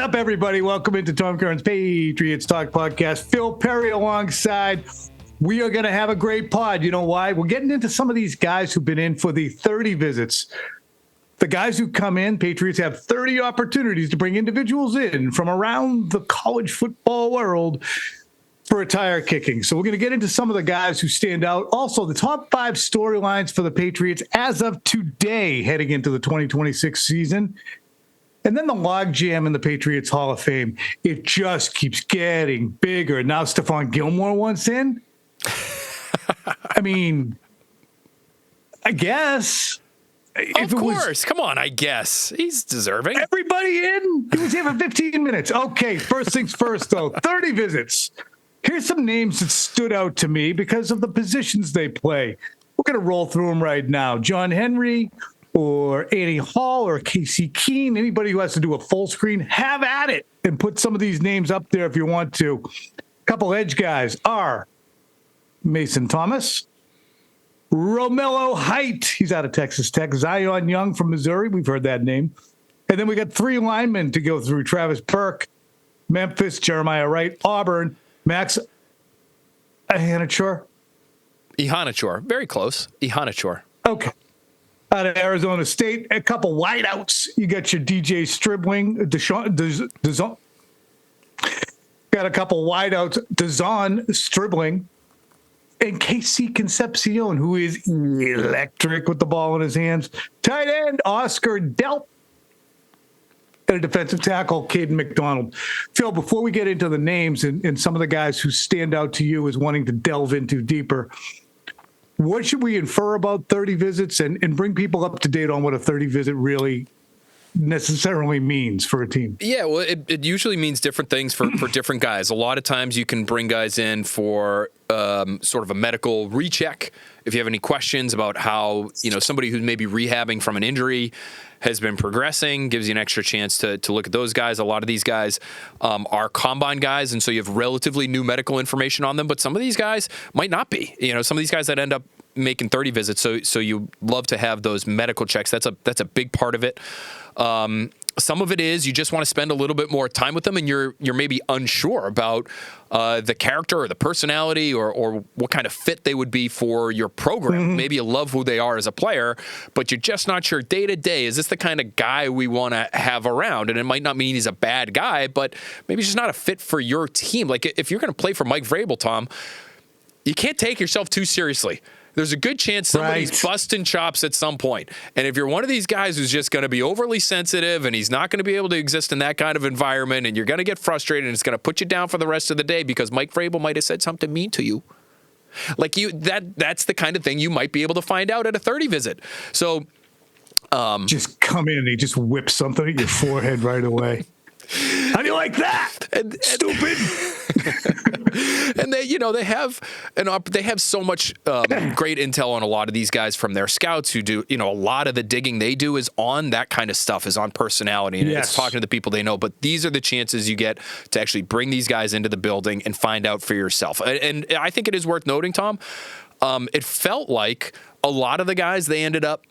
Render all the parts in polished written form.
up, everybody? Welcome into Tom Curran's Patriots Talk podcast. Phil Perry alongside. We are going to have a great pod. You know why? We're getting into some of these guys who've been in for the 30 visits. The guys who come in, Patriots have 30 opportunities to bring individuals in from around the college football world for a tire kicking. So we're going to get into some of the guys who stand out. Also, the top 5 storylines for the Patriots as of today heading into the 2026 season. And then the logjam in the Patriots Hall of Fame. It just keeps getting bigger. Now Stephon Gilmore wants in. I mean, I guess. Of course. Come on, I guess. He's deserving. Everybody in? He was here for 15 minutes. Okay, first things first, though. 30 visits. Here's some names that stood out to me because of the positions they play. We're going to roll through them right now. John Henry or Annie Hall or Casey Keene, anybody who has to do a full screen, have at it and put some of these names up there if you want to. A couple edge guys are Mason Thomas, Romello Height, he's out of Texas Tech, Zion Young from Missouri, we've heard that name. And then we got 3 linemen to go through, Travis Burke, Memphis, Jeremiah Wright, Auburn, Max Ihanachor. Very close. Ihanachor. Okay. Out of Arizona State, a couple wideouts. You got your DJ Stribling, Deshaun. Got a couple wideouts, Deshaun Stribling, and KC Concepcion, who is electric with the ball in his hands. Tight end, Oscar Delp. And a defensive tackle, Caden McDonald. Phil, before we get into the names and some of the guys who stand out to you as wanting to delve into deeper, what should we infer about 30 visits and bring people up to date on what a 30 visit really necessarily means for a team? Yeah, well, it usually means different things for different guys. A lot of times you can bring guys in for sort of a medical recheck. If you have any questions about how, somebody who's maybe rehabbing from an injury has been progressing, gives you an extra chance to look at those guys. A lot of these guys are combine guys, and so you have relatively new medical information on them, but some of these guys might not be. Some of these guys that end up making 30 visits, so you love to have those medical checks. That's a big part of it. Some of it is you just want to spend a little bit more time with them, and you're maybe unsure about the character or the personality or what kind of fit they would be for your program. Mm-hmm. Maybe you love who they are as a player, but you're just not sure day to day, is this the kind of guy we want to have around? And it might not mean he's a bad guy, but maybe he's just not a fit for your team. Like if you're going to play for Mike Vrabel, Tom, you can't take yourself too seriously. There's a good chance somebody's busting chops at some point. And if you're one of these guys who's just going to be overly sensitive and he's not going to be able to exist in that kind of environment and you're going to get frustrated and it's going to put you down for the rest of the day because Mike Vrabel might have said something mean to you. That's the kind of thing you might be able to find out at a 30 visit. So just come in and he just whips something at your forehead right away. How do you like that? Stupid. And they have so much great intel on a lot of these guys from their scouts who do, a lot of the digging they do is on that kind of stuff, is on personality, and it's talking to the people they know. But these are the chances you get to actually bring these guys into the building and find out for yourself. And I think it is worth noting, Tom, it felt like a lot of the guys they ended up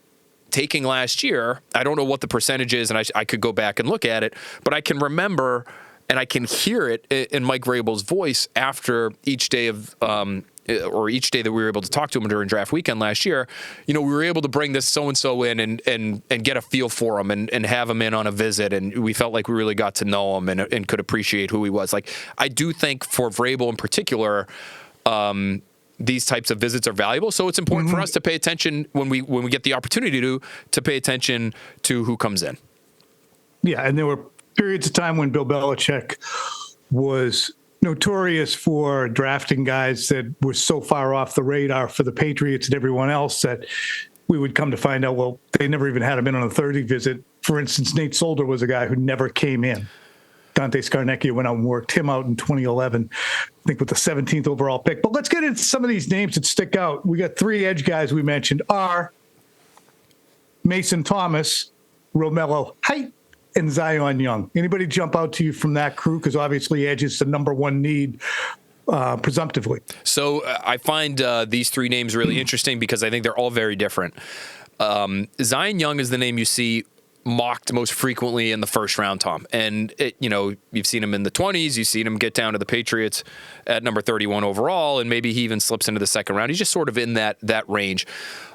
taking last year, I don't know what the percentage is, and I could go back and look at it, but I can remember and I can hear it in Mike Vrabel's voice after each day of or each day that we were able to talk to him during draft weekend last year. We were able to bring this so-and-so in and get a feel for him and have him in on a visit, and we felt like we really got to know him and could appreciate who he was. Like, I do think for Vrabel in particular, these types of visits are valuable, so it's important for us to pay attention when we get the opportunity to pay attention to who comes in. Yeah, and there were periods of time when Bill Belichick was notorious for drafting guys that were so far off the radar for the Patriots and everyone else that we would come to find out, well, they never even had him in on a 30 visit. For instance, Nate Solder was a guy who never came in. Dante Scarnecchia went out and worked him out in 2011, I think with the 17th overall pick. But let's get into some of these names that stick out. We got 3 edge guys we mentioned are Mason Thomas, Romello Height, and Zion Young. Anybody jump out to you from that crew? Because obviously edge is the number one need, presumptively. So I find these 3 names really interesting because I think they're all very different. Zion Young is the name you see mocked most frequently in the first round, Tom. And, you've seen him in the 20s. You've seen him get down to the Patriots at number 31 overall, and maybe he even slips into the second round. He's just sort of in that range.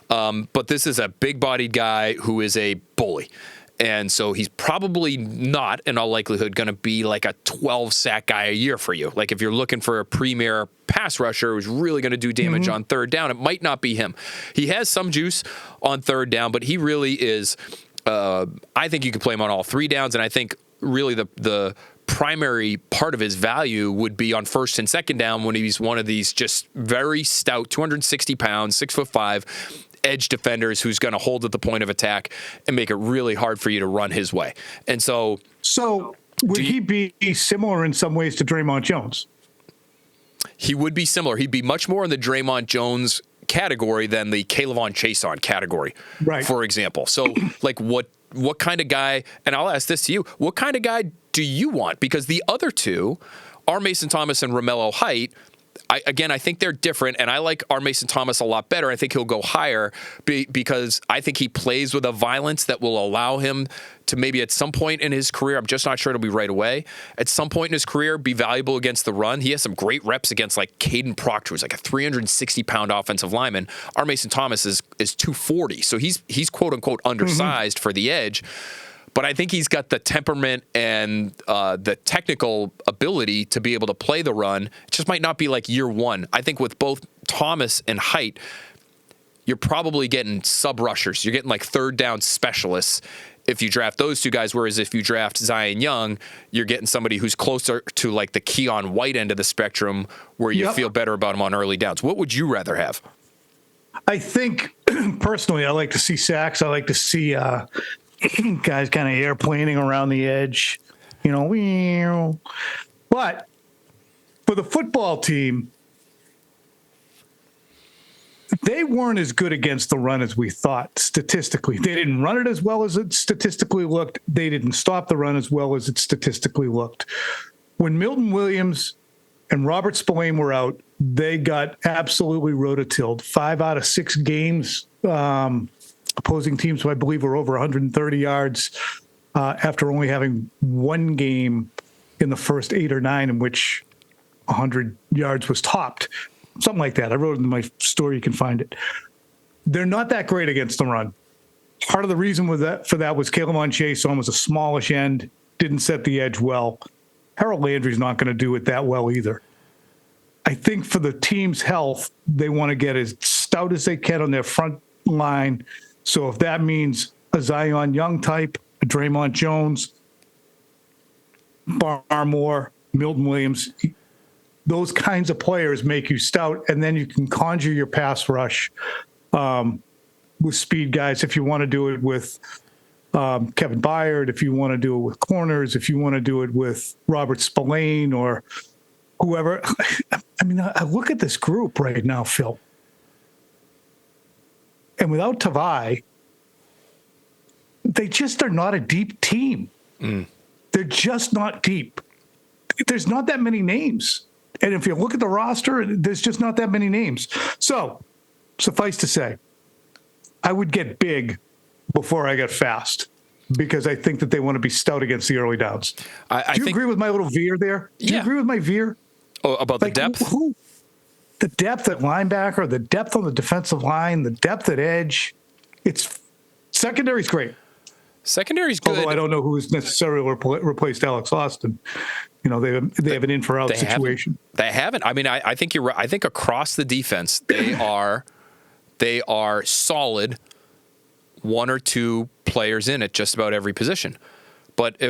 But this is a big-bodied guy who is a bully. And so he's probably not, in all likelihood, going to be like a 12-sack guy a year for you. Like if you're looking for a premier pass rusher who's really going to do damage on third down, it might not be him. He has some juice on third down, but he really is, I think you could play him on all three downs, and I think really the primary part of his value would be on first and second down when he's one of these just very stout, 260 pounds, 6'5", edge defenders who's going to hold at the point of attack and make it really hard for you to run his way. And so would he be similar in some ways to Draymond Jones? He would be similar. He'd be much more in the Draymond Jones category than the Kayvon Chason category, right? For example. So like what kind of guy, and I'll ask this to you, what kind of guy do you want? Because the other two are Mason Thomas and Romello Height. I think they're different, and I like our Mason Thomas a lot better. I think he'll go higher because I think he plays with a violence that will allow him to maybe at some point in his career, I'm just not sure it'll be right away, at some point in his career be valuable against the run. He has some great reps against like Caden Proctor, who's like a 360-pound offensive lineman. Our Mason Thomas is 240, so he's quote-unquote undersized for the edge. But I think he's got the temperament and the technical ability to be able to play the run. It just might not be like year one. I think with both Thomas and Height, you're probably getting sub-rushers. You're getting like third down specialists if you draft those two guys, whereas if you draft Zion Young, you're getting somebody who's closer to like the Keon White end of the spectrum where you feel better about him on early downs. What would you rather have? I think, personally, I like to see sacks. I like to see guys kind of airplaning around the edge, But for the football team, they weren't as good against the run as we thought statistically. They didn't run it as well as it statistically looked. They didn't stop the run as well as it statistically looked. When Milton Williams and Robert Spillane were out, they got absolutely rototilled. 5 out of 6 games, opposing teams who I believe were over 130 yards after only having one game in the first 8 or 9 in which 100 yards was topped. Something like that. I wrote it in my story. You can find it. They're not that great against the run. Part of the reason for that was Kayvon Chason was a smallish end, didn't set the edge well. Harold Landry's not going to do it that well either. I think for the team's health, they want to get as stout as they can on their front line. So if that means a Zion Young type, a Draymond Jones, Barmore, Milton Williams, those kinds of players make you stout, and then you can conjure your pass rush with speed guys. If you want to do it with Kevin Byard, if you want to do it with corners, if you want to do it with Robert Spillane or whoever. I mean, I look at this group right now, Phil. And without Tavai, they just are not a deep team. They're just not deep. There's not that many names. And if you look at the roster, there's just not that many names. So, suffice to say, I would get big before I get fast because I think that they want to be stout against the early downs. Do you agree with my little veer there? Do you agree with my veer? Oh, about the depth? The depth at linebacker, the depth on the defensive line, the depth at edge. Secondary's great. Secondary's good. Although I don't know who's necessarily replaced Alex Austin. They have an in for out situation. They haven't. I mean, I think you're right. I think across the defense, they are solid 1 or 2 players in at just about every position. But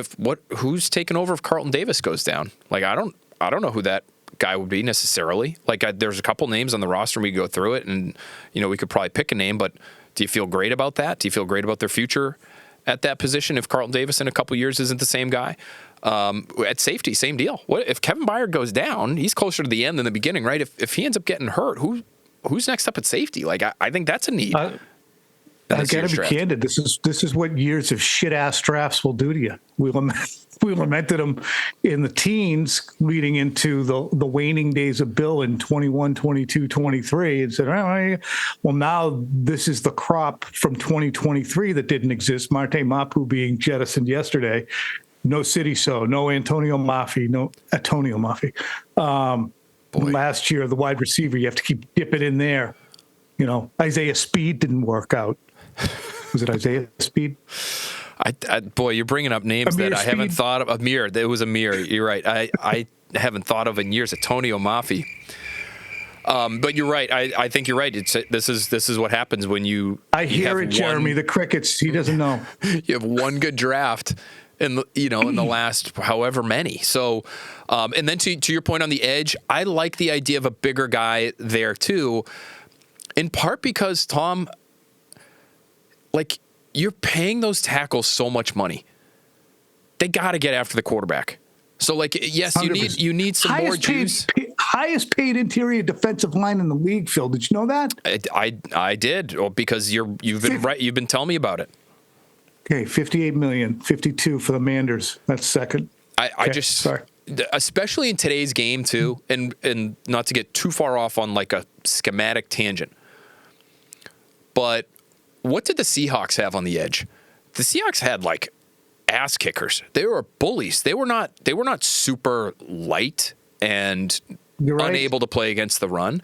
who's taking over if Carlton Davis goes down? Like I don't know who that guy would be necessarily. Like there's a couple names on the roster and we go through it and we could probably pick a name, but do you feel great about that? Do you feel great about their future at that position if Carlton Davis in a couple years isn't the same guy? At safety, same deal. What if Kevin Byard goes down? He's closer to the end than the beginning, right? If he ends up getting hurt, who's next up at safety? Like I think that's a need. I got to be candid. This is what years of shit ass drafts will do to you. We lamented them in the teens leading into the waning days of Bill in 21, 22, 23 and said, well, now this is the crop from 2023 that didn't exist. Marte Mapu being jettisoned yesterday. No City So, no Antonio Mafi, no Antonio Mafi. Last year, the wide receiver, you have to keep dipping in there. Isaiah Speed didn't work out. Was it Isaiah Speed? Boy, you're bringing up names Amir that I Speed? haven't thought of. Amir, it was Amir. You're right. I haven't thought of in years. Antonio Mafi. But you're right. I think you're right. This is what happens when you. I hear it, Jeremy. The crickets. He doesn't know. You have one good draft in the last however many. So, and then to your point on the edge, I like the idea of a bigger guy there too. In part because, Tom, you're paying those tackles so much money. They got to get after the quarterback. So, yes, 100%. you need some more juice. Highest paid interior defensive line in the league, Phil. Did you know that? I did, because you've been right. You've been telling me about it. Okay, $58 million, $52 for the Manders. That's second. Sorry. Especially in today's game too, and not to get too far off on a schematic tangent. But what did the Seahawks have on the edge? The Seahawks had ass kickers. They were bullies. They were not super light and unable to play against the run.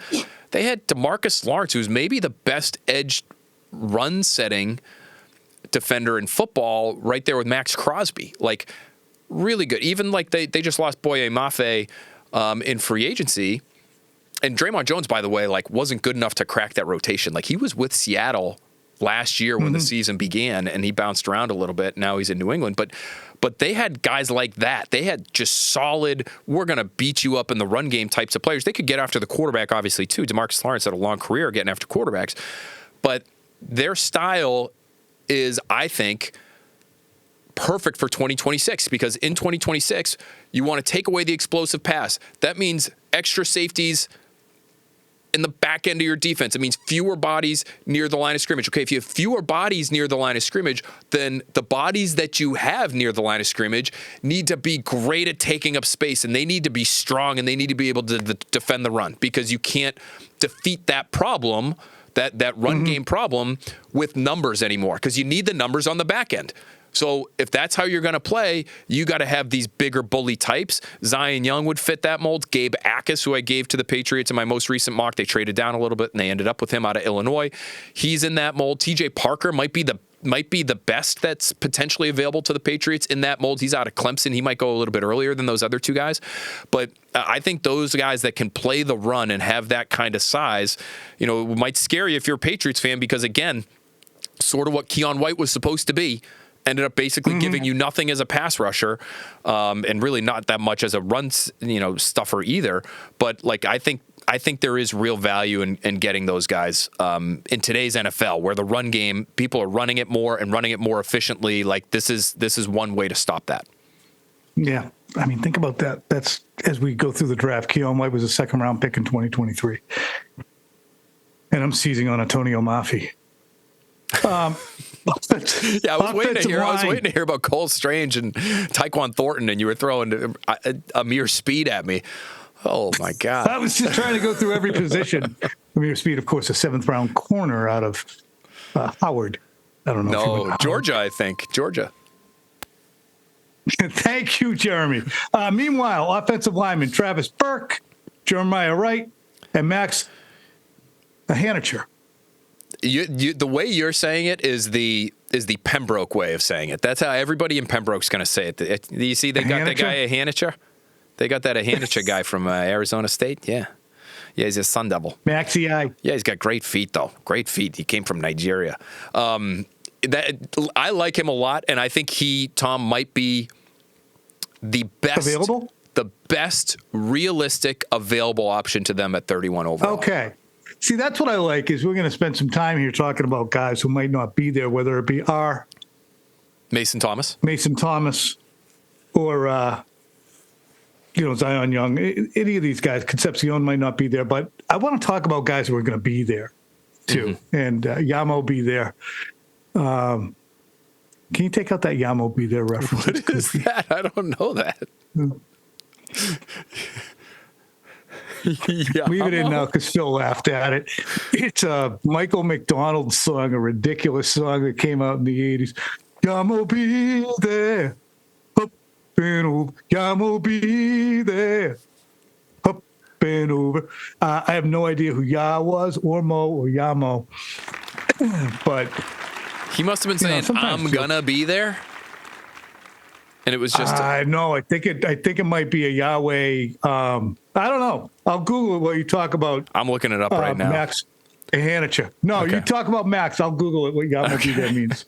They had DeMarcus Lawrence, who's maybe the best edge run setting defender in football, right there with Max Crosby. Really good. Even they just lost Boye Mafe in free agency. And Draymond Jones, by the way, wasn't good enough to crack that rotation. He was with Seattle last year when the season began, and he bounced around a little bit. Now he's in New England. But they had guys like that. They had just solid, we're going to beat you up in the run game types of players. They could get after the quarterback, obviously, too. DeMarcus Lawrence had a long career getting after quarterbacks. But their style is, I think, perfect for 2026, because in 2026, you want to take away the explosive pass. That means extra safeties in the back end of your defense. It means fewer bodies near the line of scrimmage. Okay, if you have fewer bodies near the line of scrimmage, then the bodies that you have near the line of scrimmage need to be great at taking up space, and they need to be strong, and they need to be able to defend the run, because you can't defeat that problem, that run game problem, with numbers anymore, because you need the numbers on the back end. So if that's how you're going to play, you got to have these bigger bully types. Zion Young would fit that mold. Gabe Akis, who I gave to the Patriots in my most recent mock, they traded down a little bit and they ended up with him out of Illinois. He's in that mold. TJ Parker might be the best that's potentially available to the Patriots in that mold. He's out of Clemson. He might go a little bit earlier than those other two guys. But I think those guys that can play the run and have that kind of size, it might scare you if you're a Patriots fan, because, again, sort of what Keon White was supposed to be, ended up basically giving you nothing as a pass rusher, and really not that much as a run, stuffer either. But I think there is real value in getting those guys in today's NFL, where the run game, people are running it more and running it more efficiently. This is one way to stop that. Yeah, I mean, think about that. That's as we go through the draft. Keon White was a second-round pick in 2023, and I'm seizing on Antonio Mafi. I was waiting to hear about Cole Strange and Tyquan Thornton, and you were throwing Amir Speed at me. Oh my God! I was just trying to go through every position. Amir Speed, of course, a 7th-round corner out of Howard. I don't know. No, Georgia, I think Georgia. Thank you, Jeremy. Meanwhile, offensive lineman Travis Burke, Jeremiah Wright, and Max Hanicher. The way you're saying it is the Pembroke way of saying it. That's how everybody in Pembroke's going to say it. You see, they got that guy Hanicher. They got that Hanicher guy from Arizona State. Yeah, he's a Sun Devil. Maxi I. Yeah, he's got great feet though. Great feet. He came from Nigeria. I like him a lot, and I think Tom might be the best available, the best realistic available option to them at 31 overall. Okay. See, that's what I like, is we're going to spend some time here talking about guys who might not be there, whether it be Mason Thomas, or Zion Young. Any of these guys, Concepcion might not be there, but I want to talk about guys who are going to be there too, and Yamo be there. Can you take out that Yamo be there reference? What is that? I don't know that. Leave it in now because Phil laughed at it. It's a Michael McDonald song, a ridiculous song that came out in the 80s. Yamo be there. Up and over. Yamo be there. Up and over. I have no idea who Ya was, or Mo, or Yamo. But he must have been saying, I'm gonna be there. And it was just no, I think it might be a Yahweh. I don't know. I'll Google it while you talk about. I'm looking it up right now. Max Hanicha. No, okay. You talk about Max. I'll Google it. What Yahweh that means.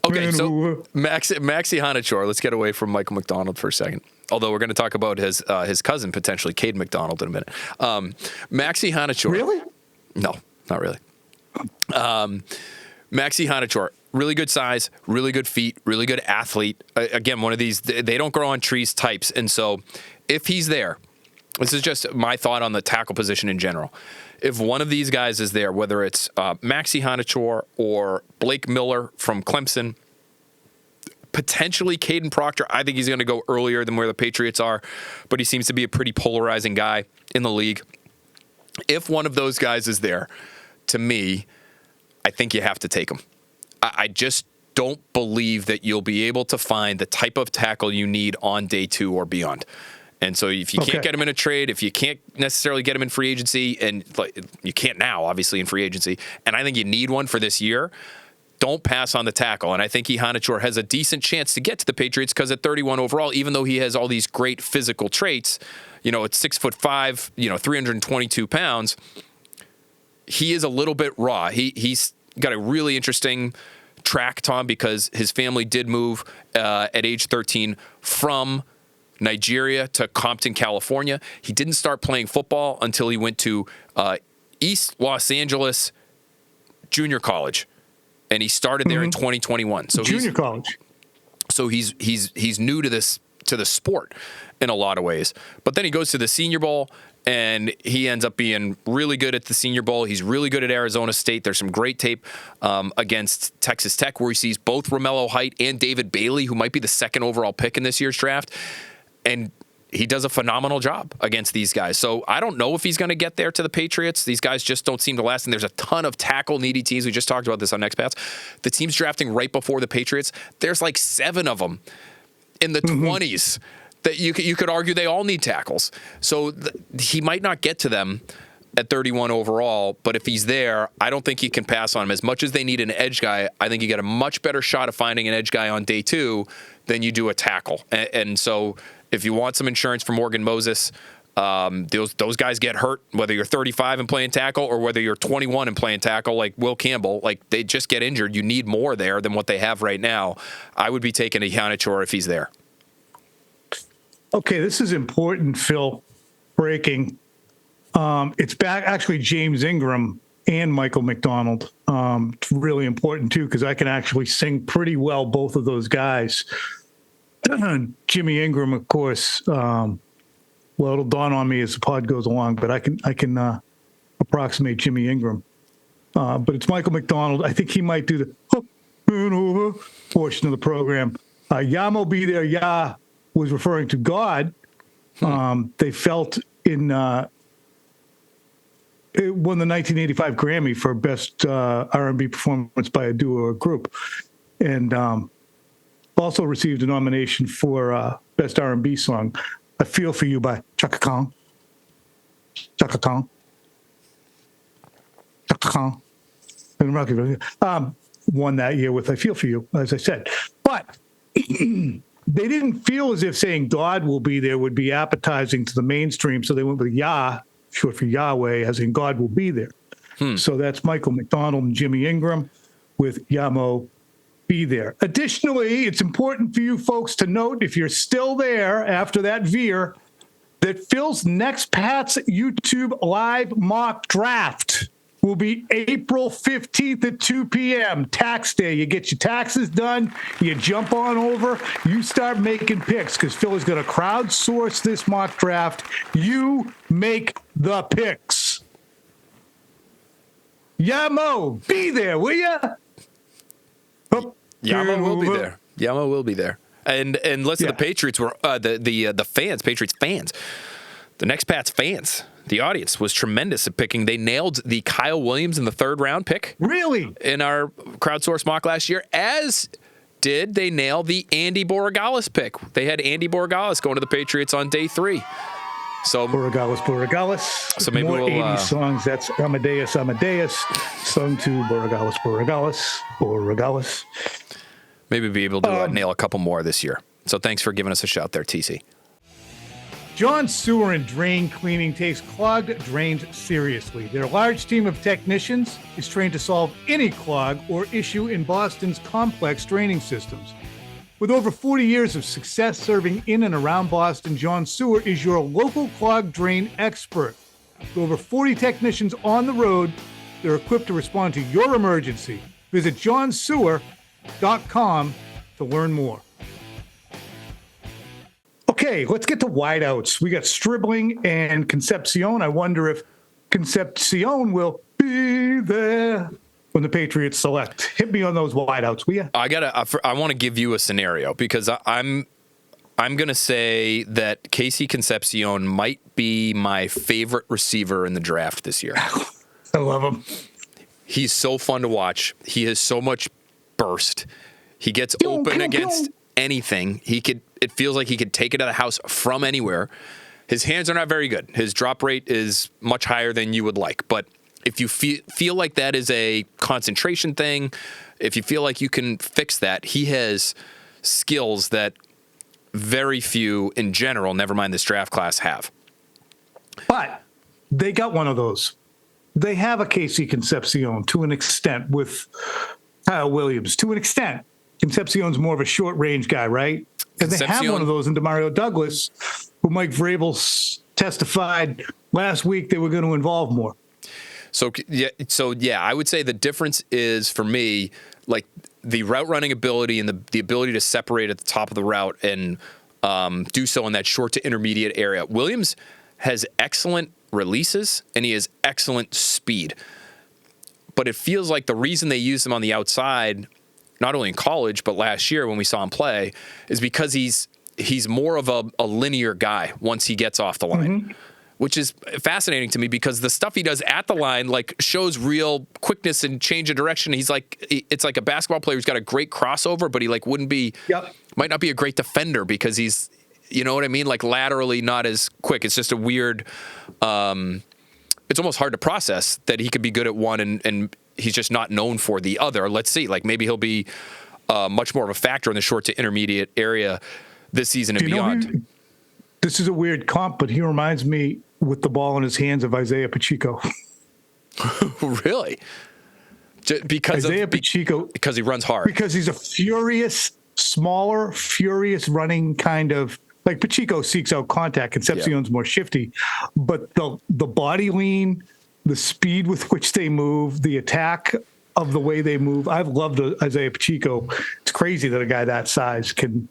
Okay, so Maxi Hanachor. Let's get away from Michael McDonald for a second. Although we're going to talk about his cousin potentially, Cade McDonald, in a minute. Maxi Hanachor. Really? No, not really. Maxi Hanachor. Really good size, really good feet, really good athlete. Again, one of these, they don't grow on trees types. And so if he's there, this is just my thought on the tackle position in general. If one of these guys is there, whether it's Maxi Hanachor or Blake Miller from Clemson, potentially Caden Proctor, I think he's going to go earlier than where the Patriots are, but he seems to be a pretty polarizing guy in the league. If one of those guys is there, to me, I think you have to take him. I just don't believe that you'll be able to find the type of tackle you need on day 2 or beyond. And so if you can't get him in a trade, if you can't necessarily get him in free agency, and you can't now, obviously, in free agency, and I think you need one for this year, don't pass on the tackle. And I think Hanachor has a decent chance to get to the Patriots because at 31 overall, even though he has all these great physical traits, at 6'5", 322 pounds, he is a little bit raw. He's got a really interesting track, Tom, because his family did move at age 13 from Nigeria to Compton, California. He didn't start playing football until he went to East Los Angeles Junior College, and he started there in 2021. So junior college. So he's new to the sport in a lot of ways. But then he goes to the Senior Bowl, and he ends up being really good at the Senior Bowl. He's really good at Arizona State. There's some great tape against Texas Tech where he sees both Romello Height and David Bailey, who might be the second overall pick in this year's draft. And he does a phenomenal job against these guys. So I don't know if he's going to get there to the Patriots. These guys just don't seem to last. And there's a ton of tackle-needy teams. We just talked about this on Next Pass. The teams drafting right before the Patriots, there's like 7 of them in the 20s. That you could argue they all need tackles. So he might not get to them at 31 overall, but if he's there, I don't think he can pass on him. As much as they need an edge guy, I think you get a much better shot of finding an edge guy on day 2 than you do a tackle. And so if you want some insurance for Morgan Moses, those guys get hurt, whether you're 35 and playing tackle or whether you're 21 and playing tackle like Will Campbell. Like, they just get injured. You need more there than what they have right now. I would be taking a Hanachor if he's there. Okay, this is important, Phil. Breaking. It's back, actually, James Ingram and Michael McDonald. It's really important, too, because I can actually sing pretty well both of those guys. Jimmy Ingram, of course, well, it'll dawn on me as the pod goes along, but I can approximate Jimmy Ingram. But it's Michael McDonald. I think he might do the up and over portion of the program. Yamo be there, Ya was referring to God. They felt it won the 1985 Grammy for best R&B performance by a duo or group, and also received a nomination for best R&B song. "I Feel for You" by Chaka Khan. Chaka Khan. Chaka Khan. Won that year with "I Feel for You," as I said, but. They didn't feel as if saying God will be there would be appetizing to the mainstream, so they went with Yah, short for Yahweh, as in God will be there. So that's Michael McDonald and Jimmy Ingram with Yamo be there. Additionally, it's important for you folks to note, if you're still there after that veer, that Phil's next Pat's YouTube live mock draft will be April 15th at 2 p.m. Tax day. You get your taxes done. You jump on over. You start making picks because Phil is going to crowdsource this mock draft. You make the picks. Yamo, be there, will ya? Oh, Yamo will be there. Yamo will be there. And listen, the Patriots were the fans, Patriots fans. The next Pats fans, the audience was tremendous at picking. They nailed the Kyle Williams in the 3rd round pick. Really? In our crowdsourced mock last year, as did they nail the Andy Borregales pick. They had Andy Borregales going to the Patriots on day 3. So Borregales. So maybe more we'll 80s songs. That's Amadeus, sung to Borregales. Maybe be able to nail a couple more this year. So thanks for giving us a shout there, TC. John Sewer and Drain Cleaning takes clogged drains seriously. Their large team of technicians is trained to solve any clog or issue in Boston's complex draining systems. With over 40 years of success serving in and around Boston, John Sewer is your local clogged drain expert. With over 40 technicians on the road, they're equipped to respond to your emergency. Visit johnsewer.com to learn more. Okay, let's get to wideouts. We got Stribling and Concepcion. I wonder if Concepcion will be there when the Patriots select. Hit me on those wideouts, will you? I want to give you a scenario because I'm going to say that Casey Concepcion might be my favorite receiver in the draft this year. I love him. He's so fun to watch. He has so much burst. He gets open against anything. It feels like he could take it to the house from anywhere. His hands are not very good. His drop rate is much higher than you would like. But if you feel like that is a concentration thing, if you feel like you can fix that, he has skills that very few in general, never mind this draft class, have. But they got one of those. They have a Casey Concepcion to an extent with Kyle Williams. To an extent. Concepcion's more of a short-range guy, right? And they have one of those in DeMario Douglas, who Mike Vrabel testified last week they were going to involve more. So I would say the difference is, for me, like the route running ability and the ability to separate at the top of the route and do so in that short to intermediate area. Williams has excellent releases and he has excellent speed. But it feels like the reason they use him on the outside, not only in college, but last year when we saw him play, is because he's more of a linear guy once he gets off the line, which is fascinating to me because the stuff he does at the line like shows real quickness and change of direction. It's like a basketball player who's got a great crossover, but he like might not be a great defender because he's, you know what I mean? Like laterally not as quick. It's just a weird, it's almost hard to process that he could be good at one and he's just not known for the other. Let's see. Like maybe he'll be much more of a factor in the short to intermediate area this season and beyond. This is a weird comp, but he reminds me with the ball in his hands of Isaiah Pacheco. Really? Because he runs hard. Because he's a smaller, furious running kind of, like Pacheco seeks out contact. Concepcion's more shifty, but the body lean, the speed with which they move, the attack of the way they move. I've loved Isaiah Pacheco. It's crazy that a guy that size can,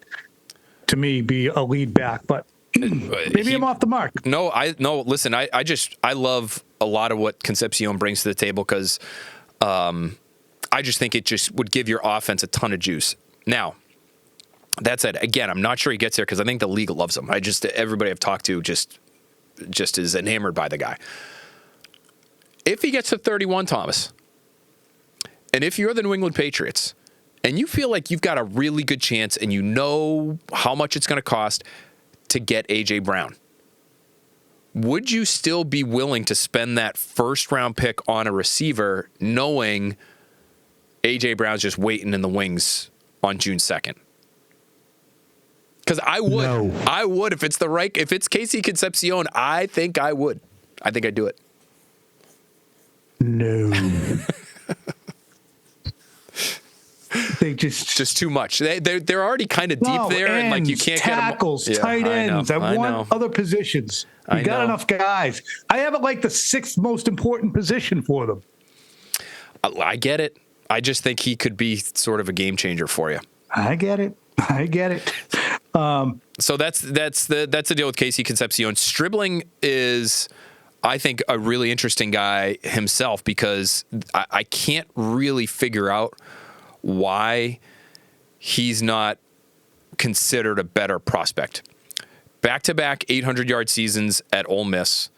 to me, be a lead back, but maybe I'm off the mark. Listen, I love a lot of what Concepcion brings to the table because I just think it just would give your offense a ton of juice. Now, that said, again, I'm not sure he gets there because I think the league loves him. Everybody I've talked to just is enamored by the guy. If he gets to 31, Thomas, and if you're the New England Patriots and you feel like you've got a really good chance and you know how much it's going to cost to get A.J. Brown, would you still be willing to spend that first-round pick on a receiver knowing A.J. Brown's just waiting in the wings on June 2nd? Because I would. No. I would if it's Casey Concepcion, I think I would. I think I'd do it. No. They just too much. They're already kind of deep there, ends, and like you can't tackles, get them. Tight ends. I want other positions. You got enough guys. I have it like the 6th most important position for them. I get it. I just think he could be sort of a game changer for you. I get it. So that's the deal with Casey Concepcion. Stribling is I think, a really interesting guy himself, because I can't really figure out why he's not considered a better prospect. Back-to-back 800-yard seasons at Ole Miss,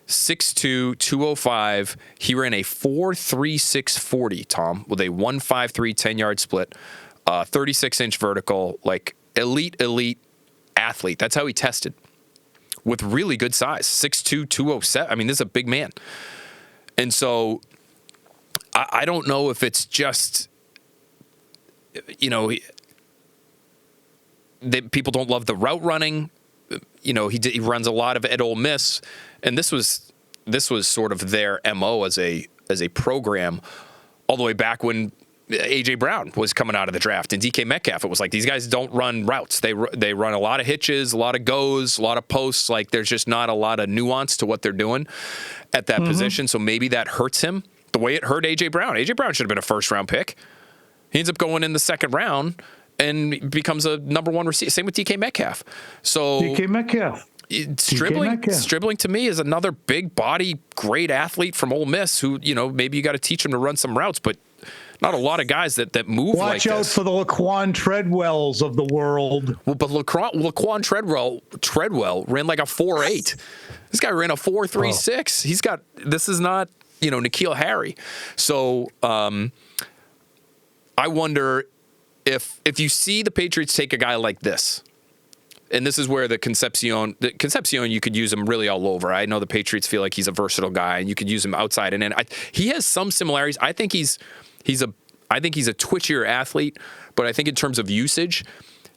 6'2", 205. He ran a 4.36 40, Tom, with a 1.53 10-yard split, 36-inch vertical, like elite athlete. That's how he tested, with really good size, 6'2", 207. I mean, this is a big man. And so I don't know if it's just, that people don't love the route running. He runs a lot of it at Ole Miss, and this was sort of their MO as a program all the way back when A.J. Brown was coming out of the draft and DK Metcalf. It was like, these guys don't run routes. They run a lot of hitches, a lot of goes, a lot of posts. Like, there's just not a lot of nuance to what they're doing at that position. So maybe that hurts him the way it hurt A.J. Brown. A.J. Brown should have been a first-round pick. He ends up going in the second round and becomes a number one receiver. Same with DK Metcalf. So DK Metcalf. Stribling to me is another big body, great athlete from Ole Miss who, maybe you got to teach him to run some routes, but not a lot of guys that move like this. Watch out for the Laquan Treadwells of the world. Well, but Laquan Treadwell ran like a 4.8. This guy ran a 4.36. He's got, this is not, N'Keal Harry. So I wonder if you see the Patriots take a guy like this, and this is where the Concepcion, you could use him really all over. I know the Patriots feel like he's a versatile guy, and you could use him outside and in. He has some similarities. I think he's a twitchier athlete, but I think in terms of usage,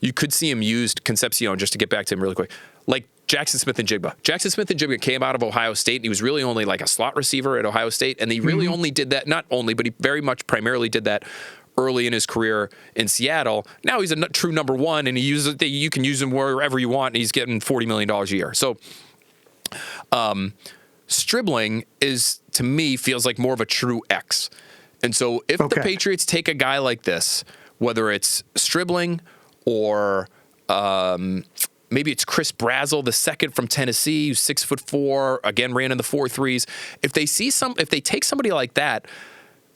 you could see him used, Concepcion, just to get back to him really quick, like Jackson Smith-Njigba. Jackson Smith-Njigba came out of Ohio State, and he was really only like a slot receiver at Ohio State, and he really only did that, not only, but he very much primarily did that early in his career in Seattle. Now he's a true number one, and you can use him wherever you want, and he's getting $40 million a year. So Stribling to me, feels like more of a true X. And so if the Patriots take a guy like this, whether it's Stribling or maybe it's Chris Brazzell, the second from Tennessee, who's 6'4", again ran in the 4.3s. If they take somebody like that,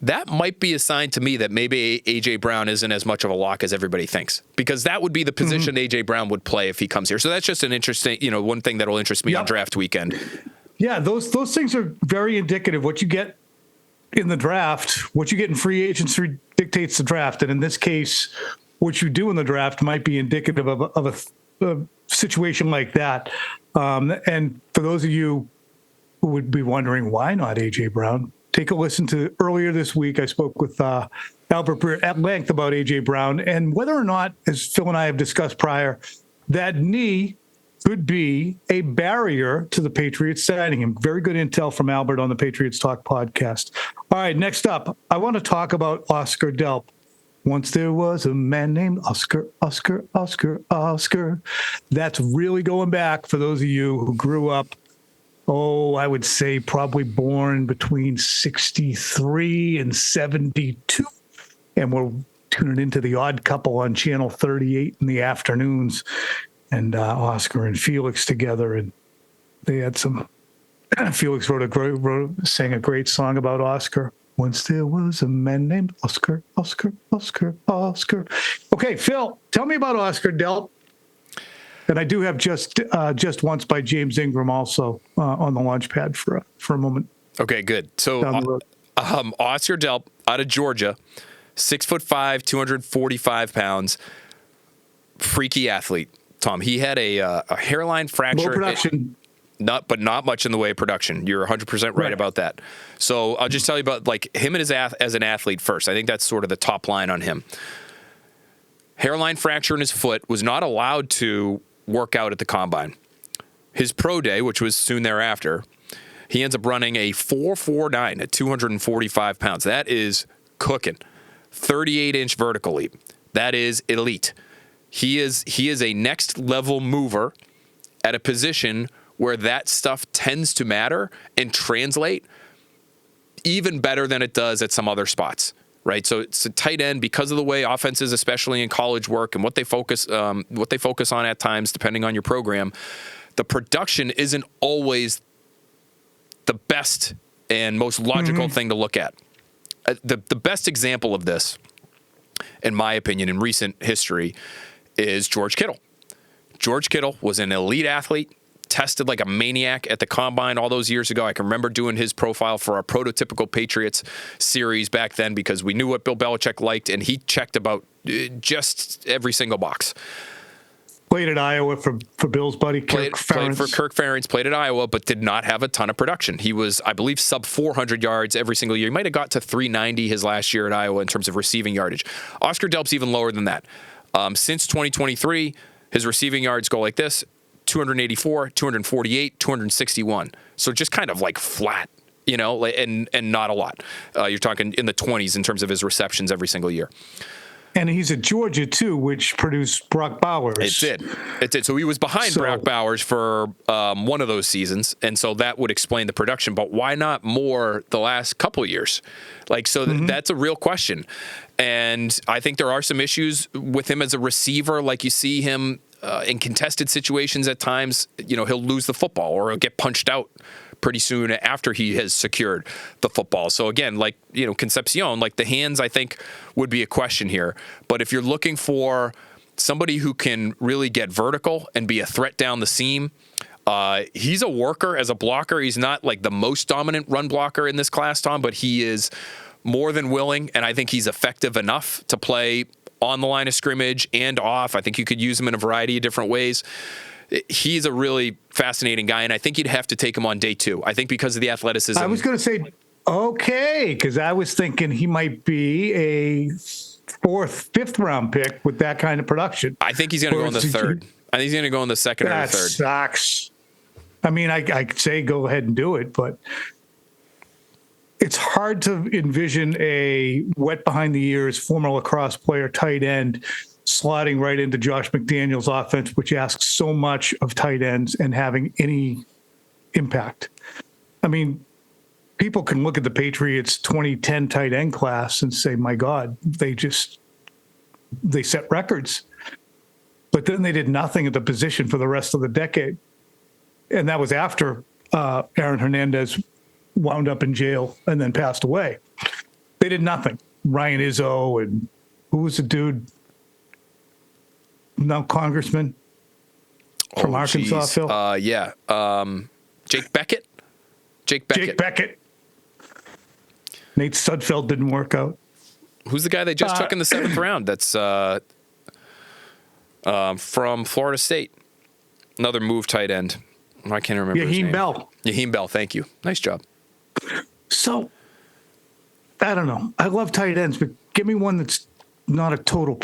that might be a sign to me that maybe A.J. Brown isn't as much of a lock as everybody thinks, because that would be the position A.J. Brown would play if he comes here. So that's just an interesting, one thing that will interest me on draft weekend. Yeah, those things are very indicative. What you get in the draft, what you get in free agency dictates the draft. And in this case, what you do in the draft might be indicative of a situation like that. And for those of you who would be wondering, why not A.J. Brown? Take a listen to earlier this week. I spoke with Albert Breer at length about A.J. Brown and whether or not, as Phil and I have discussed prior, that knee could be a barrier to the Patriots signing him. Very good intel from Albert on the Patriots Talk podcast. All right, next up, I want to talk about Oscar Delp. Once there was a man named Oscar. That's really going back for those of you who grew up, I would say probably born between 63 and 72. And we're tuning into The Odd Couple on Channel 38 in the afternoons. And Oscar and Felix together. And they had some, Felix sang a great song about Oscar. Once there was a man named Oscar. Okay, Phil, tell me about Oscar Delp. And I do have Just Once by James Ingram also on the launch pad for a moment. Okay, good. So Oscar Delp out of Georgia, 6'5", 245 pounds, freaky athlete. Tom, he had a hairline fracture. Low production. Not much in the way of production. You're 100% right about that. So I'll just tell you about him and as an athlete first. I think that's sort of the top line on him. Hairline fracture in his foot, was not allowed to work out at the combine. His pro day, which was soon thereafter, he ends up running a 4.49 at 245 pounds. That is cooking. 38-inch vertical leap. That is elite. He is a next level mover at a position where that stuff tends to matter and translate even better than it does at some other spots, right? So it's a tight end because of the way offenses, especially in college, work and what they focus on at times, depending on your program. The production isn't always best and most logical thing to look at. The best example of this, in my opinion, in recent history, is George Kittle. George Kittle was an elite athlete, tested like a maniac at the combine all those years ago. I can remember doing his profile for our Prototypical Patriots series back then because we knew what Bill Belichick liked, and he checked about just every single box. Played at Iowa for Bill's buddy, Played for Kirk Ferentz, played at Iowa, but did not have a ton of production. He was, I believe, sub 400 yards every single year. He might have got to 390 his last year at Iowa in terms of receiving yardage. Oscar Delp's even lower than that. Since 2023, his receiving yards go like this: 284, 248, 261. So just kind of like flat, and not a lot. You're talking in the 20s in terms of his receptions every single year. And he's at Georgia, too, which produced Brock Bowers. It did. So he was behind Brock Bowers for one of those seasons, and so that would explain the production. But why not more the last couple of years? That's a real question. And I think there are some issues with him as a receiver. Like you see him in contested situations at times, he'll lose the football or he'll get punched out pretty soon after he has secured the football. So again, Concepcion, the hands, I think, would be a question here. But if you're looking for somebody who can really get vertical and be a threat down the seam, he's a worker as a blocker. He's not the most dominant run blocker in this class, Tom, but he is more than willing, and I think he's effective enough to play on the line of scrimmage and off. I think you could use him in a variety of different ways. He's a really fascinating guy, and I think you'd have to take him on day 2. I think because of the athleticism. I was going to say, okay, because I was thinking he might be a 4th, 5th round pick with that kind of production. I think he's going to go in the 3rd. I think he's going to go in the 2nd or the 3rd. That sucks. I mean, I say go ahead and do it, but it's hard to envision a wet behind the ears former lacrosse player tight end slotting right into Josh McDaniels' offense, which asks so much of tight ends, and having any impact. I mean, people can look at the Patriots 2010 tight end class and say, my God, they set records. But then they did nothing at the position for the rest of the decade. And that was after Aaron Hernandez wound up in jail and then passed away. They did nothing. Ryan Izzo and who was the dude? Now congressman from Arkansas, geez. Phil? Jake Beckett? Jake Beckett. Nate Sudfeld didn't work out. Who's the guy they just took in the 7th round? That's from Florida State. Another move tight end. I can't remember his name. Yaheem Bell, thank you. Nice job. So, I don't know. I love tight ends, but give me one that's not a total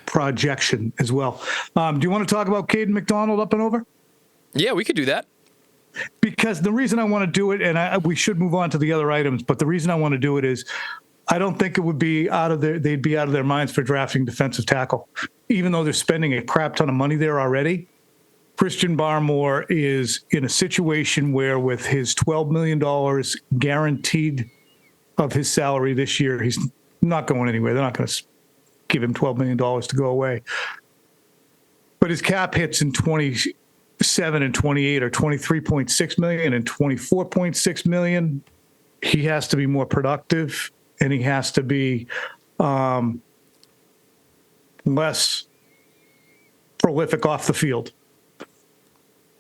projection as well. Do you want to talk about Caden McDonald up and over? Yeah, we could do that. Because the reason I want to do it, and we should move on to the other items, but the reason I want to do it is I don't think it would be they'd be out of their minds for drafting defensive tackle, even though they're spending a crap ton of money there already. Christian Barmore is in a situation where with his $12 million guaranteed of his salary this year, he's not going anywhere. They're not going to give him $12 million to go away. But his cap hits in 27 and 28 are $23.6 million and $24.6 million. He has to be more productive, and he has to be less prolific off the field.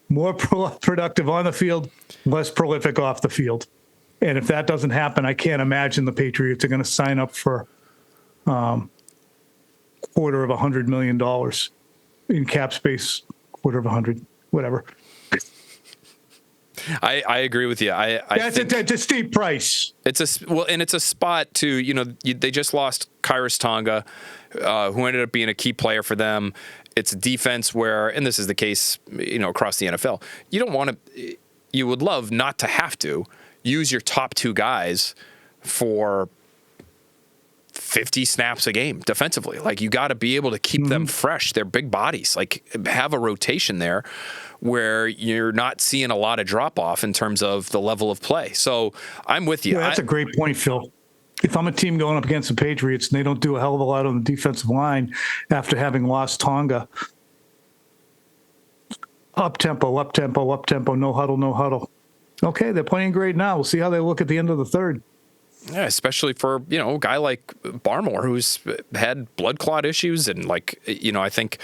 More productive on the field, less prolific off the field. And if that doesn't happen, I can't imagine the Patriots are going to sign up for $250 million in cap space, $250, whatever. I agree with you. It's a steep price. It's a spot too. They just lost Kairos Tonga, who ended up being a key player for them. It's a defense where, and this is the case, across the NFL. You would love not to have to use your top 2 guys for 50 snaps a game defensively. You got to be able to keep them fresh. They're big bodies. Have a rotation there where you're not seeing a lot of drop off in terms of the level of play. So I'm with you. Yeah, that's a great point, Phil. If I'm a team going up against the Patriots and they don't do a hell of a lot on the defensive line after having lost Tonga, up tempo, no huddle. Okay, they're playing great now. We'll see how they look at the end of the third. Yeah, especially for, a guy like Barmore, who's had blood clot issues. And I think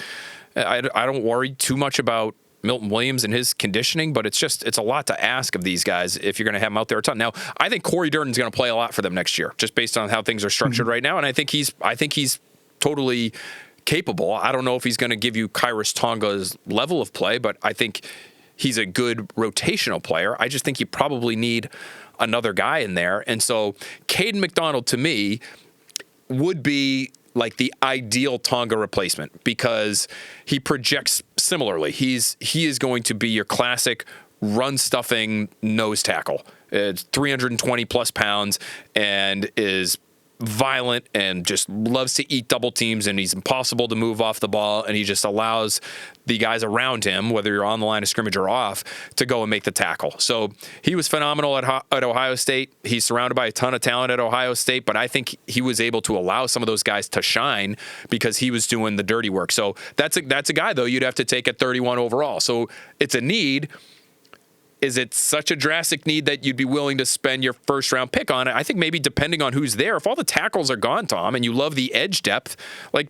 I don't worry too much about Milton Williams and his conditioning, but it's a lot to ask of these guys if you're going to have them out there a ton. Now, I think Corey Durden's going to play a lot for them next year, just based on how things are structured right now. And I think he's totally capable. I don't know if he's going to give you Kairos Tonga's level of play, but I think he's a good rotational player. I just think you probably need another guy in there. And so Caden McDonald, to me, would be like the ideal Tonga replacement because he projects similarly. He is going to be your classic run-stuffing nose tackle. It's 320 plus pounds and is violent and just loves to eat double teams, and he's impossible to move off the ball, and he just allows the guys around him, whether you're on the line of scrimmage or off, to go and make the tackle. So he was phenomenal at Ohio State. He's surrounded by a ton of talent at Ohio State, but I think he was able to allow some of those guys to shine because he was doing the dirty work. So that's a guy, though, you'd have to take at 31 overall. So it's a need. Is it such a drastic need that you'd be willing to spend your first-round pick on it? I think maybe depending on who's there. If all the tackles are gone, Tom, and you love the edge depth,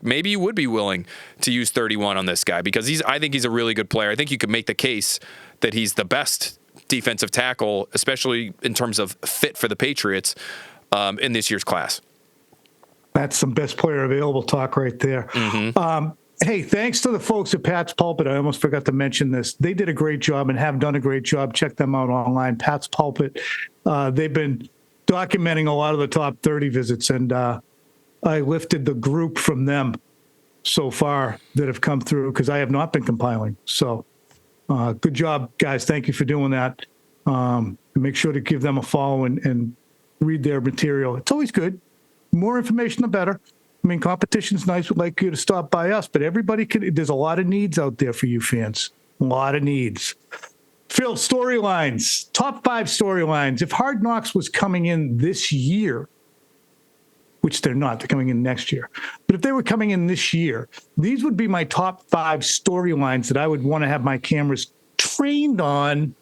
maybe you would be willing to use 31 on this guy because I think he's a really good player. I think you could make the case that he's the best defensive tackle, especially in terms of fit for the Patriots in this year's class. That's some best player available talk right there. Hey, thanks to the folks at Pat's Pulpit. I almost forgot to mention this. They did a great job and have done a great job. Check them out online, Pat's Pulpit. They've been documenting a lot of the top 30 visits, and I lifted the group from them so far that have come through because I have not been compiling. So good job, guys. Thank you for doing that. Make sure to give them a follow and read their material. It's always good. More information, the better. I mean, competition's nice. We'd like you to stop by us, but everybody there's a lot of needs out there for you fans. A lot of needs. Phil, storylines, top 5 storylines. If Hard Knocks was coming in this year, which they're not, they're coming in next year. But if they were coming in this year, these would be my top 5 storylines that I would want to have my cameras trained on.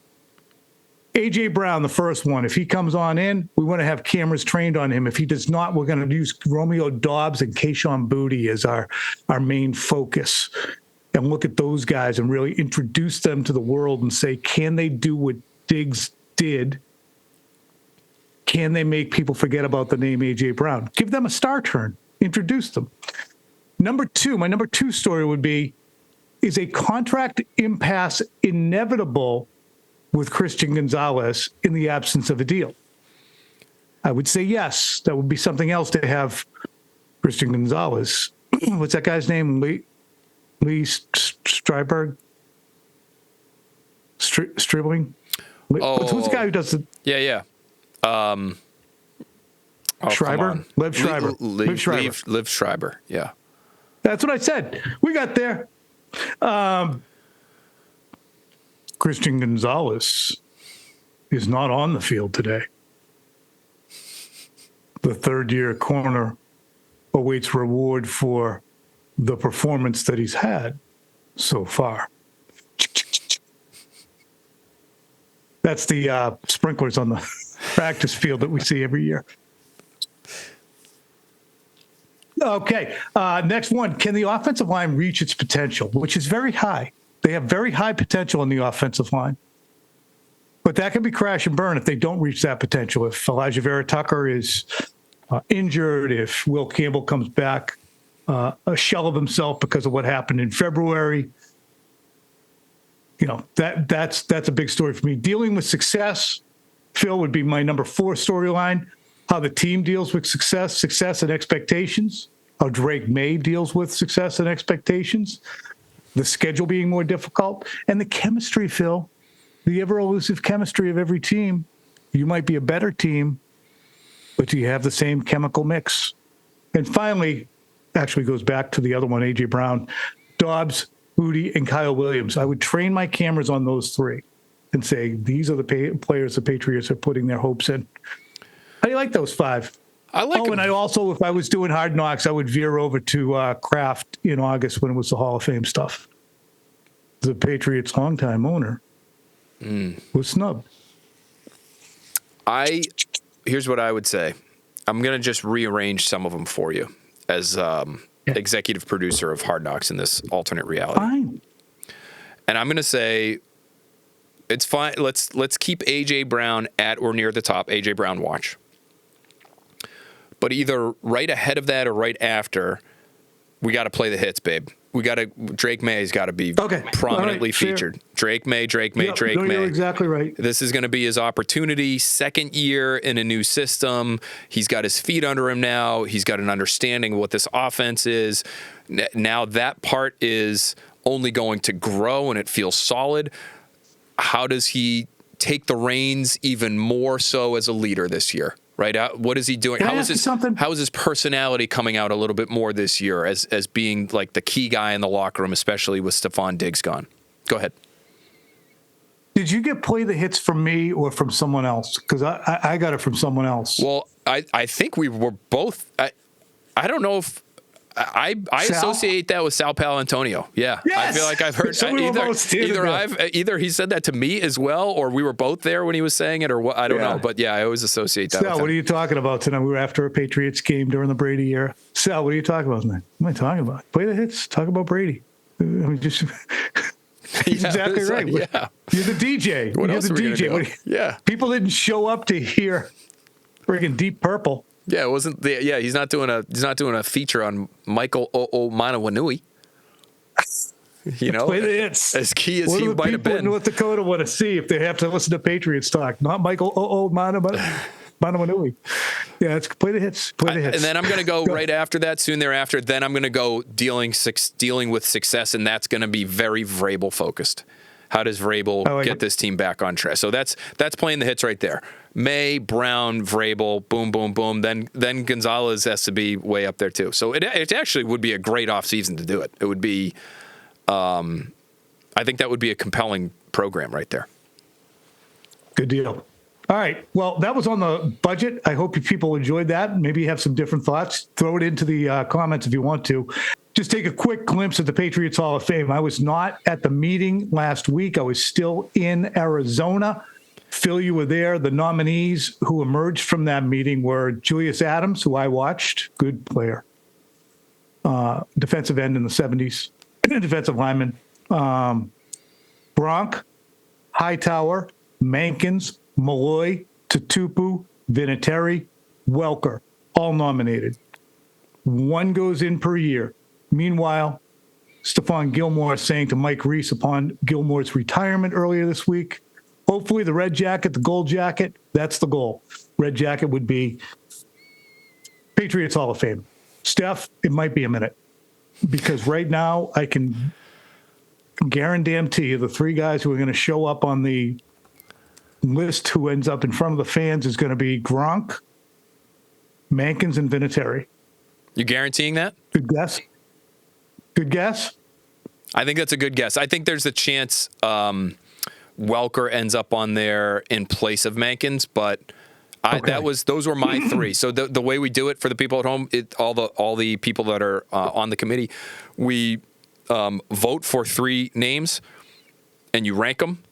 A.J. Brown, the first one. If he comes on in, we want to have cameras trained on him. If he does not, we're going to use Romeo Doubs and Kayshon Boutte as our main focus and look at those guys and really introduce them to the world and say, can they do what Diggs did? Can they make people forget about the name A.J. Brown? Give them a star turn. Introduce them. My number 2 story would be, is a contract impasse inevitable with Christian Gonzalez in the absence of a deal? I would say yes. That would be something else to have Christian Gonzalez. What's that guy's name? Lee Stryberg? Stribling? Who's the guy who does the... Yeah. Schreiber? Liv Schreiber. Liv Schreiber, yeah. That's what I said. We got there. Christian Gonzalez is not on the field today. The third-year corner awaits reward for the performance that he's had so far. That's the sprinklers on the practice field that we see every year. Okay, next one. Can the offensive line reach its potential, which is very high? They have very high potential in the offensive line. But that can be crash and burn if they don't reach that potential. If Elijah Vera Tucker is injured, if Will Campbell comes back a shell of himself because of what happened in February, that's a big story for me. Dealing with success, Phil, would be my number 4 storyline. How the team deals with success and expectations. How Drake May deals with success and expectations. The schedule being more difficult, and the chemistry, Phil, the ever-elusive chemistry of every team. You might be a better team, but do you have the same chemical mix? And finally, actually goes back to the other one, A.J. Brown, Doubs, Boutte, and Kyle Williams. I would train my cameras on those 3 and say, these are the players the Patriots are putting their hopes in. How do you like those 5? I like them. And I also, if I was doing Hard Knocks, I would veer over to Kraft in August when it was the Hall of Fame stuff. The Patriots' longtime owner was snubbed. Here's what I would say. I'm going to just rearrange some of them for you as executive producer of Hard Knocks in this alternate reality. Fine. And I'm going to say it's fine. Let's keep A.J. Brown at or near the top. A.J. Brown watch. But either right ahead of that or right after, we got to play the hits, babe. Drake May's got to be prominently featured. Drake May. You're exactly right. This is going to be his opportunity. Second year in a new system. He's got his feet under him now. He's got an understanding of what this offense is. Now that part is only going to grow and it feels solid. How does he take the reins even more so as a leader this year? Right? What is he doing? How is his personality coming out a little bit more this year as being like the key guy in the locker room, especially with Stephon Diggs gone? Go ahead. Did you get play the hits from me or from someone else? Because I got it from someone else. Well, I think we were both. I don't know if I associate that with Sal Paolantonio. Yeah, yes! I feel like I've heard so either he said that to me as well, or we were both there when he was saying it, or what, I don't know. But yeah, I always associate that. Sal, what are you talking about tonight? We were after a Patriots game during the Brady era. Sal, what are you talking about tonight? What am I talking about? Play the hits. Talk about Brady. I mean, just. He's exactly right. Yeah. You're the DJ. What else are we gonna do? Yeah. People didn't show up to hear friggin' Deep Purple. Yeah, it wasn't. He's not doing a feature on Michael O'Manawanui. You know, play the hits. As key as he might have been. In North Dakota want to see if they have to listen to Patriots talk, not Michael O'Manawanui. Yeah, it's play the hits. Play the hits. And then I'm going to go right after that. Soon thereafter, then I'm going to go dealing with success, and that's going to be very Vrabel focused. How does Vrabel get this team back on track? So that's playing the hits right there. May, Brown, Vrabel, boom, boom, boom. Then Gonzalez has to be way up there too. So it actually would be a great offseason to do it. It would be, I think that would be a compelling program right there. Good deal. All right. Well, that was on the budget. I hope you people enjoyed that. Maybe you have some different thoughts. Throw it into the comments if you want to. Just take a quick glimpse at the Patriots Hall of Fame. I was not at the meeting last week. I was still in Arizona. Phil, you were there. The nominees who emerged from that meeting were Julius Adams, who I watched, good player, defensive end in the 70s, defensive lineman, Gronk, Hightower, Mankins, Malloy, Tutupu, Vinatieri, Welker, all nominated. One goes in per year. Meanwhile, Stephon Gilmore saying to Mike Reese upon Gilmore's retirement earlier this week, hopefully the red jacket, the gold jacket, that's the goal. Red jacket would be Patriots Hall of Fame. Steph, it might be a minute. Because right now I can guarantee you the three guys who are going to show up on the list who ends up in front of the fans is going to be Gronk, Mankins, and Vinatieri. You guaranteeing that? Good guess. Good guess? I think that's a good guess. I think there's a chance Welker ends up on there in place of Mankins, but those were my three. So the way we do it for the people at home, all the people that are on the committee, we vote for three names and you rank them.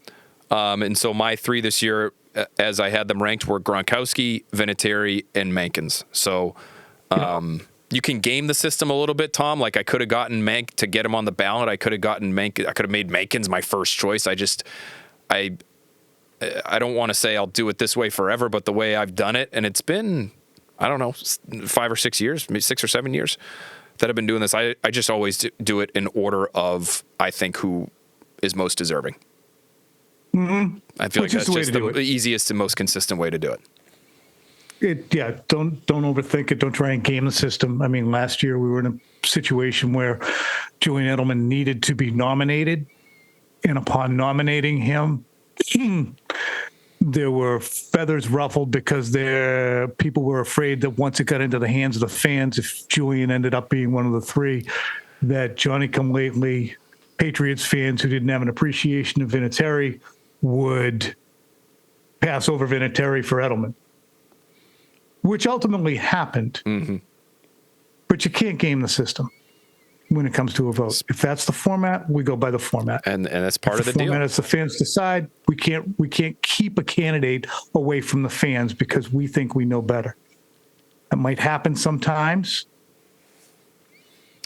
And so my three this year, as I had them ranked, were Gronkowski, Vinatieri, and Mankins. So you can game the system a little bit, Tom. Like I could have gotten Mank to get him on the ballot. I could have made Mankins my first choice. I don't want to say I'll do it this way forever, but the way I've done it, and it's been, I don't know, 5 or 6 years, maybe 6 or 7 years that I've been doing this. I just always do it in order of, I think, who is most deserving. Mm-hmm. I feel like that's just the easiest and most consistent way to do it. Don't overthink it. Don't try and game the system. I mean, last year we were in a situation where Julian Edelman needed to be nominated, and upon nominating him, there were feathers ruffled because people were afraid that once it got into the hands of the fans, if Julian ended up being one of the three, that Johnny-come-lately Patriots fans who didn't have an appreciation of Vinatieri would pass over Vinatieri for Edelman, which ultimately happened. Mm-hmm. But you can't game the system. when it comes to a vote. If that's the format, we go by the format. And that's part of the format deal. As the fans decide, we can't keep a candidate away from the fans because we think we know better. That might happen sometimes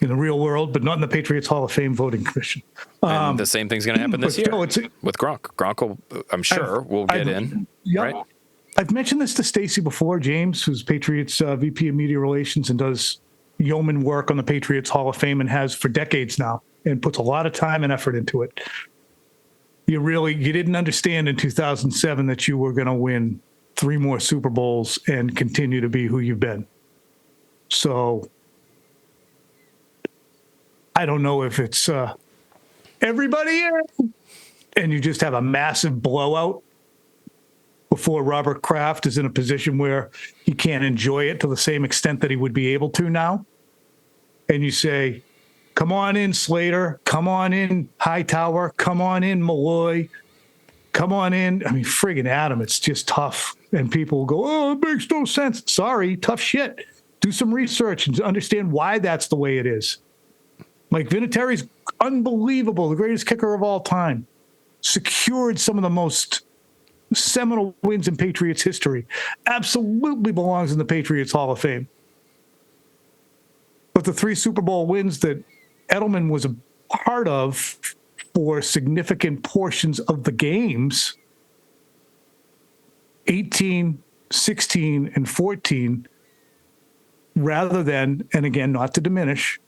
in the real world, but not in the Patriots Hall of Fame voting commission. And the same thing's going to happen this year with Gronk. Gronk will, I'm sure, will get in. Yeah, right? I've mentioned this to Stacy before, James, who's Patriots VP of Media Relations and does yeoman work on the Patriots Hall of Fame and has for decades now and puts a lot of time and effort into it. You didn't understand in 2007 that you were going to win 3 more Super Bowls and continue to be who you've been. So I don't know if it's everybody in and you just have a massive blowout before Robert Kraft is in a position where he can't enjoy it to the same extent that he would be able to now. And you say, come on in, Slater. Come on in, Hightower. Come on in, Malloy. Come on in. I mean, friggin' Adam, it's just tough. And people will go, oh, it makes no sense. Sorry, tough shit. Do some research and understand why that's the way it is. Like Vinatieri's unbelievable, the greatest kicker of all time. Secured some of the most seminal wins in Patriots history. Absolutely belongs in the Patriots Hall of Fame. But the 3 Super Bowl wins that Edelman was a part of for significant portions of the games, 18, 16, and 14, rather than, and again, not to diminish,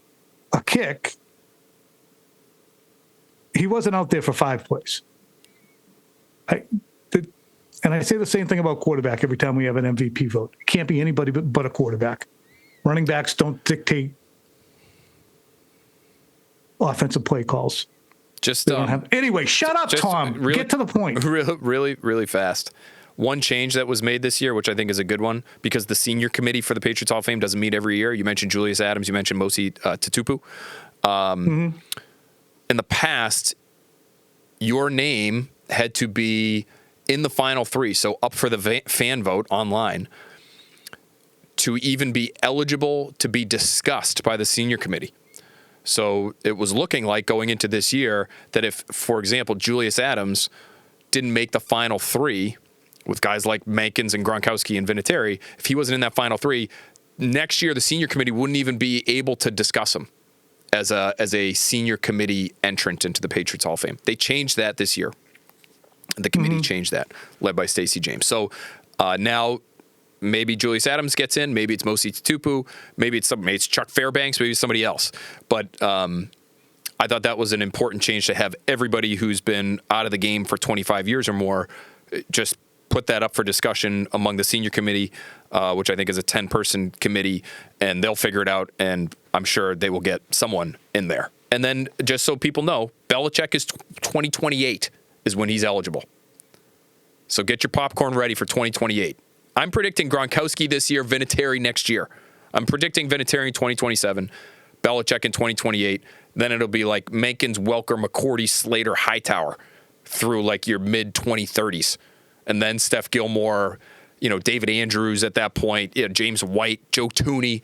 a kick, he wasn't out there for 5 plays. And I say the same thing about quarterback every time we have an MVP vote. It can't be anybody but a quarterback. Running backs don't dictate offensive play calls. Just anyway, shut up, Tom. Really, get to the point. Really, really fast. One change that was made this year, which I think is a good one, because the senior committee for the Patriots Hall of Fame doesn't meet every year. You mentioned Julius Adams. You mentioned Mosi Tatupu. In the past, your name had to be in the final 3, so up for the fan vote online, to even be eligible to be discussed by the senior committee. So it was looking like going into this year that if, for example, Julius Adams didn't make the final 3 with guys like Mankins and Gronkowski and Vinatieri, if he wasn't in that final 3, next year the senior committee wouldn't even be able to discuss him as a senior committee entrant into the Patriots Hall of Fame. They changed that this year. The committee changed that, led by Stacey James. So now maybe Julius Adams gets in, maybe it's Mosi Tatupu, maybe it's Chuck Fairbanks, maybe it's somebody else. But I thought that was an important change to have everybody who's been out of the game for 25 years or more just put that up for discussion among the senior committee, which I think is a 10-person committee, and they'll figure it out, and I'm sure they will get someone in there. And then just so people know, Belichick is 2028 is when he's eligible. So get your popcorn ready for 2028. I'm predicting Gronkowski this year, Vinatieri next year. I'm predicting Vinatieri in 2027, Belichick in 2028. Then it'll be like Mankins, Welker, McCourty, Slater, Hightower through like your mid-2030s. And then Steph Gilmore, David Andrews at that point, James White, Joe Tooney.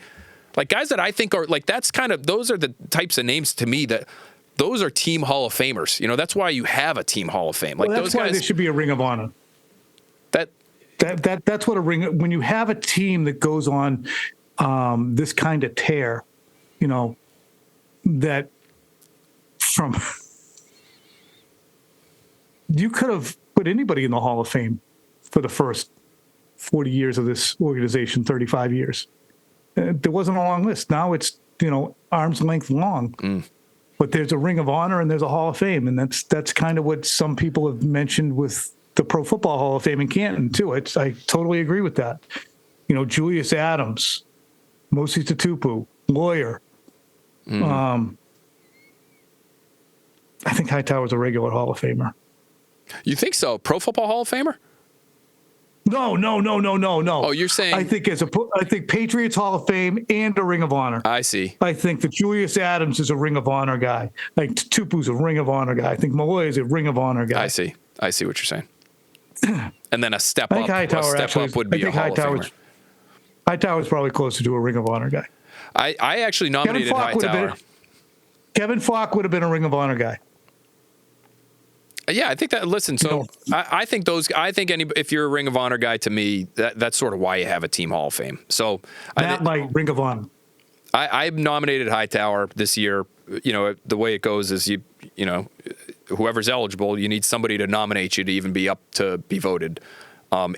Like guys that I think are like, those are the types of names to me that those are team Hall of Famers. That's why you have a team Hall of Fame. Like that's those why guys, there should be a Ring of Honor. That's what when you have a team that goes on this kind of tear, that from you could have put anybody in the Hall of Fame for the first 40 years of this organization, 35 years. There wasn't a long list. Now it's, arm's length long. But there's a Ring of Honor and there's a Hall of Fame. And that's kind of what some people have mentioned with the Pro Football Hall of Fame in Canton, too. I totally agree with that. Julius Adams, Mosi Tatupu, Lawyer. I think Hightower's a regular Hall of Famer. You think so? Pro Football Hall of Famer? No. Oh, you're saying? I think Patriots Hall of Fame and a Ring of Honor. I see. I think that Julius Adams is a Ring of Honor guy. I think Tupu's a Ring of Honor guy. I think Malloy is a Ring of Honor guy. I see what you're saying. And then a step up would be a Hall of Famer. Hightower's probably closer to a Ring of Honor guy. I actually nominated Hightower. Kevin Falk would have been a Ring of Honor guy. Yeah, I think that. Listen, so I think if you're a Ring of Honor guy, to me, that's sort of why you have a team Hall of Fame. So Ring of Honor. I nominated Hightower this year. You know, the way it goes is you know, whoever's eligible, you need somebody to nominate you to even be up to be voted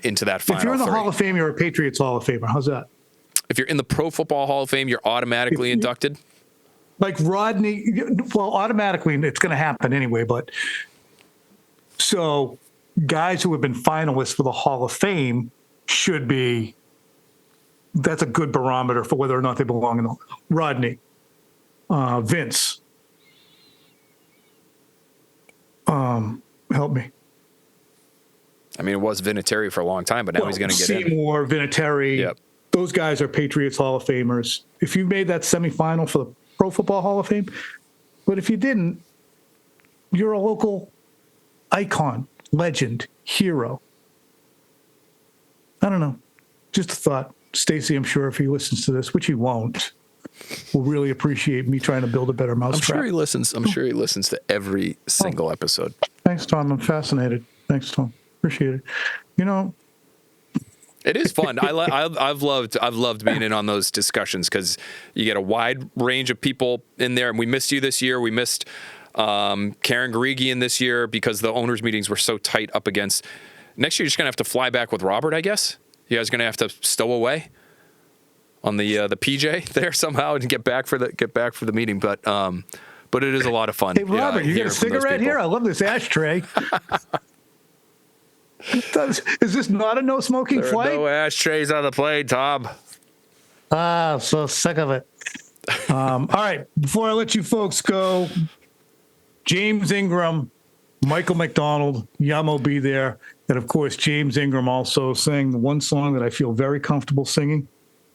into that final. If you're in the three. Hall of Fame, you're a Patriots Hall of Famer. How's that? If you're in the Pro Football Hall of Fame, you're automatically inducted. Like Rodney, well, automatically it's going to happen anyway. But so guys who have been finalists for the Hall of Fame should be. That's a good barometer for whether or not they belong in the Rodney, Vince. Help me. I mean, it was Vinatieri for a long time, but now he's going to get in. Seymour, Vinatieri. Yep. Those guys are Patriots Hall of Famers. If you made that semifinal for the Pro Football Hall of Fame, but if you didn't, you're a local icon, legend, hero. I don't know. Just a thought. Stacey, I'm sure if he listens to this, which he won't, will really appreciate me trying to build a better mousetrap. I'm sure he listens to every single episode. Thanks, Tom. I'm fascinated. Thanks, Tom. Appreciate it. You know, it is fun. I've loved being in on those discussions because you get a wide range of people in there. And we missed you this year. We missed Karen Garigian this year because the owners' meetings were so tight up against. Next year, you're just gonna have to fly back with Robert, I guess. You guys are gonna have to stow away on the PJ there somehow and get back for the meeting. But it is a lot of fun. Hey, Robert, you got a cigarette here? I love this ashtray. Is this not a no smoking flight? There are no ashtrays on the plane, Tom. I'm so sick of it. All right, before I let you folks go, James Ingram, Michael McDonald, Yamo be there. And of course, James Ingram also sang the one song that I feel very comfortable singing.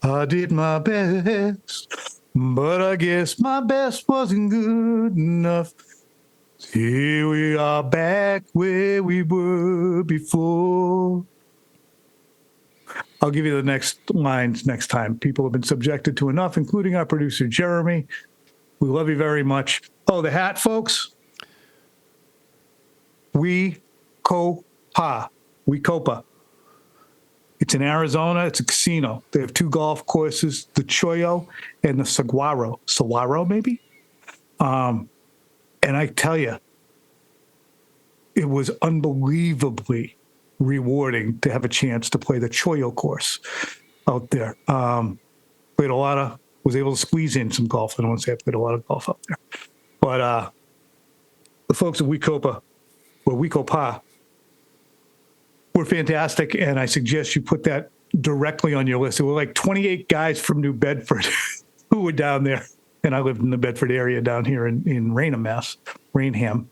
I did my best, but I guess my best wasn't good enough. Here we are back where we were before. I'll give you the next lines next time. People have been subjected to enough, including our producer, Jeremy. We love you very much. Oh, the hat, folks. Wecopa. It's in Arizona. It's a casino. They have two golf courses, the Choyo and the Saguaro. Saguaro, maybe? And I tell you, it was unbelievably rewarding to have a chance to play the Choyo course out there. Was able to squeeze in some golf. I don't want to say I played a lot of golf out there. But the folks at Wecopa were fantastic, and I suggest you put that directly on your list. There were like 28 guys from New Bedford who were down there. And I lived in the Bedford area down here in Raynham, Mass, Raynham,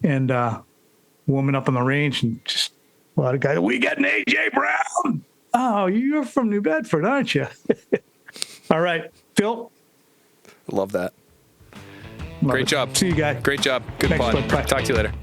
and warming up on the range, and just a lot of guys. We got an AJ Brown. Oh, you're from New Bedford, aren't you? All right, Phil. Love that. Great job. See you guys. Great job. Good pod. Talk to you later.